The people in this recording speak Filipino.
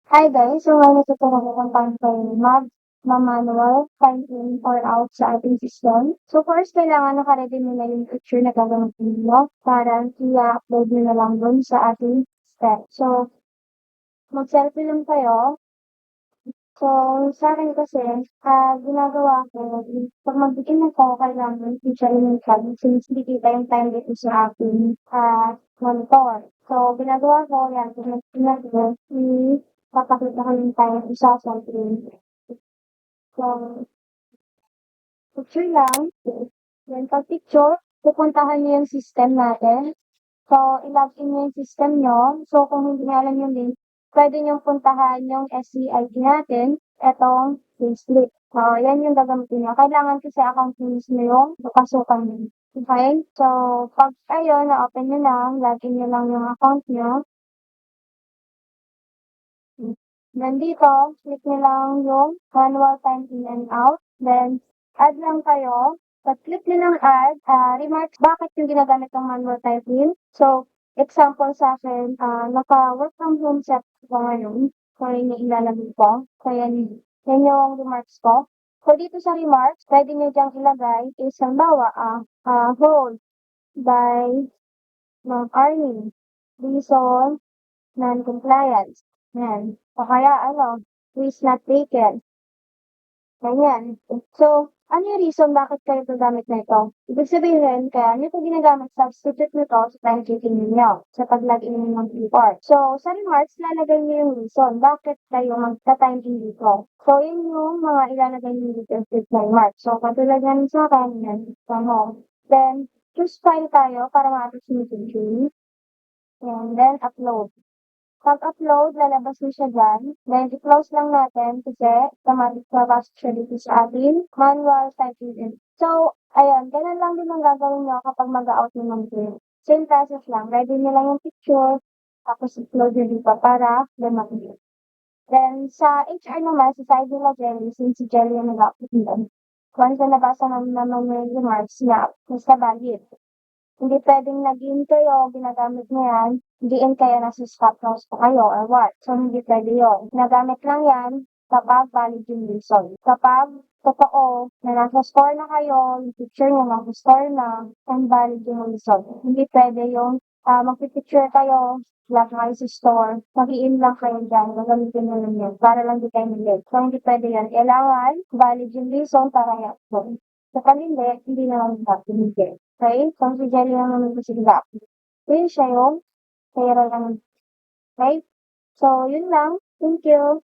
Hi guys! So ngayon tuturo ko kung paano tayo mag-manual time in or out sa ating system. So first, kailangan naka-ready nyo na yung picture na gagamitin nyo para i-upload nyo na lang dun sa ating step. So, mag-selfie lang kayo. So, sa akin kasi, ginagawa ko, pag mag-begin ako, kailangan picture yung card since hindi kita yung time dito sa ating monitor. So, ginagawa ko, yan, kung ginagawa, papakita ko yung time sa selfie. So, picture lang. Then, pag picture, pupuntahan niyo yung system natin. So, i-login niyo yung system niyo. So, kung hindi niyo alam yung link, pwede niyong puntahan yung SCID natin, etong payslip. So, yan yung gagamitin niyo. Kailangan kasi account niyo yung pasukan niyo. Okay? So, pag ayun, na-open niyo lang, login niyo lang yung account niyo. Then dito, click niyo lang yung manual time in and out. Then, add lang kayo. Pag-click niyo ng add, remarks bakit yung ginagamit ng manual time in. So, example sa akin, naka-work from home set ko ngayon. So, yun yung ilalagay ko. So, yan yung remarks ko. So, dito sa remarks, pwede niyo diyang ilagay is, halimbawa, hold by Army. Reason, non-compliance. Yan. O kaya risk not taken. Ganyan. So, ano yung reason bakit kayo gagamit na ito? Ibig sabihin, kaya nyo ito ginagamit, substitute nyo ito sa time checking ninyo, sa pag-login ninyo ng report. So, sa remarks, lalagay nyo yung reason, bakit kayo magta-time in dito. So, yun yung mga ilalagay nyo dito sa remarks. So, katulad yan sa akin, yan. Then, choose file tayo para ma-attach yung picture. And then, upload. Pag-upload, lalabas na siya dyan. Then, i-close lang natin kasi automatic papasok siya dito sa ating manual typing in. So, ayun, ganun lang din ang gagawin nyo kapag mag-out nyo ng print. Same process lang. Ready nyo lang yung picture, tapos upload nyo dito para lumaki. Then, sa HR naman, sa side nila Jelly, since si Jelly yung nag-upload doon. Once na nabasa naman yung remarks niya, basta valid. Hindi pwedeng nag-in kayo, ginagamit niyo yan, hindi-in kayo, nasa stop loss pa kayo or what. So, hindi pwede yun. Ginagamit lang yan kapag valid yung reason. Kapag totoo na nasa store na kayo, yung picture niyo nasa store na, and valid yung reason. Hindi pwede yung magpipicture kayo, lahat kayo sa store, mag-i-in lang kayo dyan, gagamitin nyo lang yun, para lang di kayo nilate. So, hindi pwede yan. Kailangan valid yung reason para i-upload. Kapag hindi na lang hindi. Okay? Kung si Jelly lang naman kasi nag-upload. Yun siya yung pera lang. Okay? So, yun lang. Thank you.